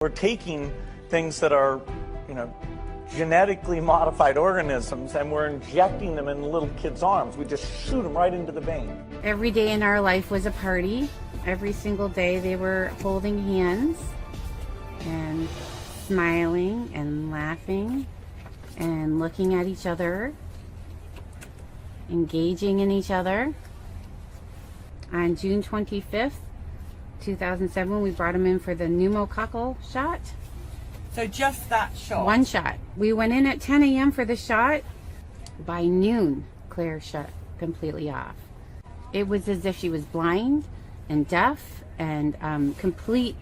We're taking things that are, genetically modified organisms, and we're injecting them in little kids' arms. We just shoot them right into the vein. Every day in our life was a party. Every single day they were holding hands and smiling and laughing and looking at each other, engaging in each other. On June 25th, 2007, we brought him in for the pneumococcal shot. So just that shot? One shot. We went in at 10 a.m. for the shot. By noon, Claire shut completely off. It was as if she was blind and deaf and complete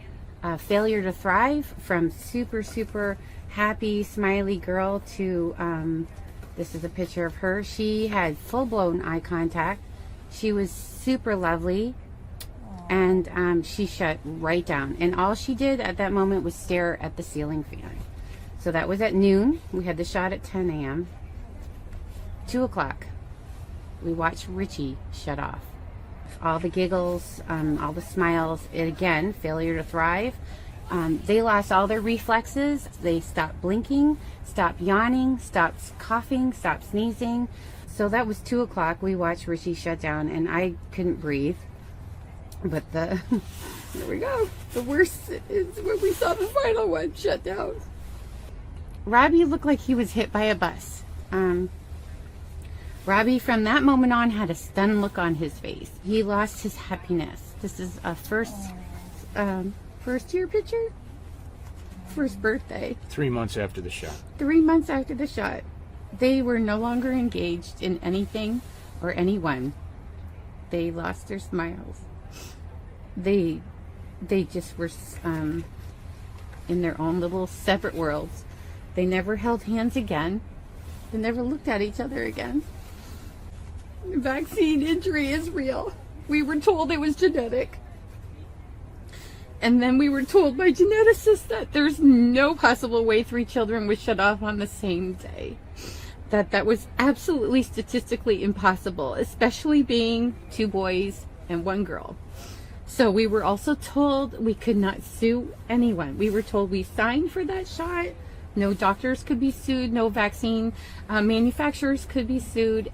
failure to thrive, from super, super happy, smiley girl to, this is a picture of her. She had full-blown eye contact. She was super lovely. And she shut right down. And all she did at that moment was stare at the ceiling fan. So that was at noon. We had the shot at 10 a.m. 2 o'clock, we watched Richie shut off. All the giggles, all the smiles, again, failure to thrive. They lost all their reflexes. They stopped blinking, stopped yawning, stopped coughing, stopped sneezing. So that was 2 o'clock. We watched Richie shut down, and I couldn't breathe. But here we go. The worst is when we saw the final one shut down. Robbie looked like he was hit by a bus. Robbie, from that moment on, had a stunned look on his face. He lost his happiness. This is a first year picture? First birthday. 3 months after the shot. 3 months after the shot. They were no longer engaged in anything or anyone. They lost their smiles. They just were in their own little separate worlds. They never held hands again. They never looked at each other again. Vaccine injury is real. We were told it was genetic. And then we were told by geneticists that there's no possible way 3 children would shut off on the same day. That was absolutely statistically impossible, especially being 2 boys and 1 girl. So we were also told we could not sue anyone. We were told we signed for that shot. No doctors could be sued. No vaccine manufacturers could be sued.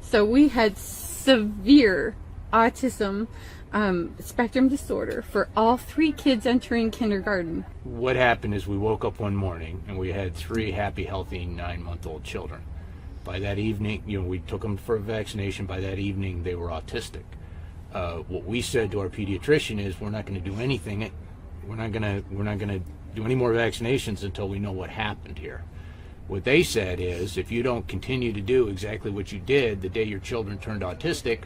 So we had severe autism spectrum disorder for all 3 kids entering kindergarten. What happened is we woke up one morning and we had 3 happy, healthy 9-month-old children. By that evening, we took them for a vaccination. By that evening, they were autistic. What we said to our pediatrician is, we're not going to do anything. We're not going to do any more vaccinations until we know what happened here. What they said is, if you don't continue to do exactly what you did the day your children turned autistic,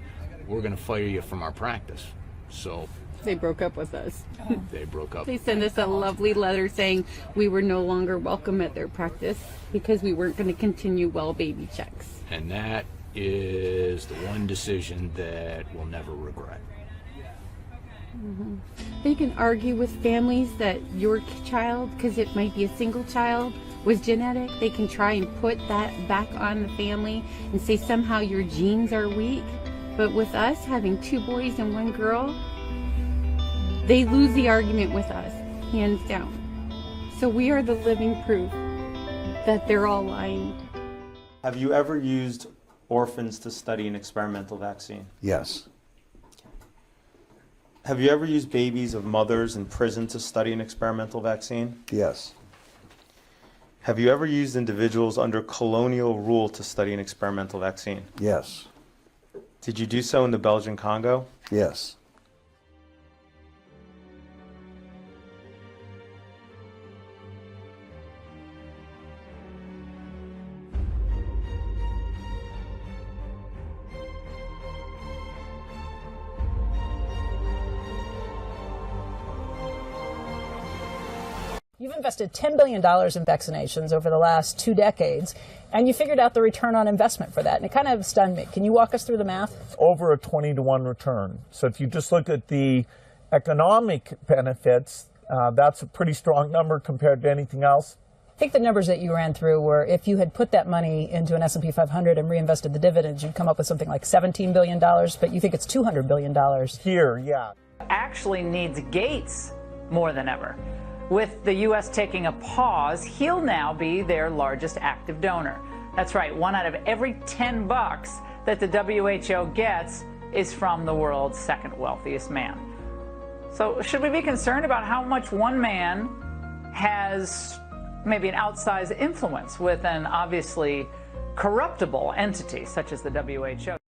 we're going to fire you from our practice. So they broke up with us. They broke up. They sent us a lovely letter saying we were no longer welcome at their practice because we weren't going to continue well baby checks. And that is the one decision that we'll never regret. Mm-hmm. They can argue with families that your child, because it might be a single child, was genetic. They can try and put that back on the family and say somehow your genes are weak. But with us having 2 boys and 1 girl, they lose the argument with us, hands down. So we are the living proof that they're all lying. Have you ever used orphans to study an experimental vaccine? Yes. Have you ever used babies of mothers in prison to study an experimental vaccine? Yes. Have you ever used individuals under colonial rule to study an experimental vaccine? Yes. Did you do so in the Belgian Congo? Yes. You've invested $10 billion in vaccinations over the last 2 decades, and you figured out the return on investment for that, and it kind of stunned me. Can you walk us through the math? Over a 20-to-1 return. So if you just look at the economic benefits, that's a pretty strong number compared to anything else. I think the numbers that you ran through were, if you had put that money into an S&P 500 and reinvested the dividends, you'd come up with something like $17 billion, but you think it's $200 billion. Here, yeah. Actually needs gates more than ever. With the U.S. taking a pause, he'll now be their largest active donor. That's right, 1 out of every 10 bucks that the WHO gets is from the world's second wealthiest man. So should we be concerned about how much one man has maybe an outsized influence with an obviously corruptible entity such as the WHO?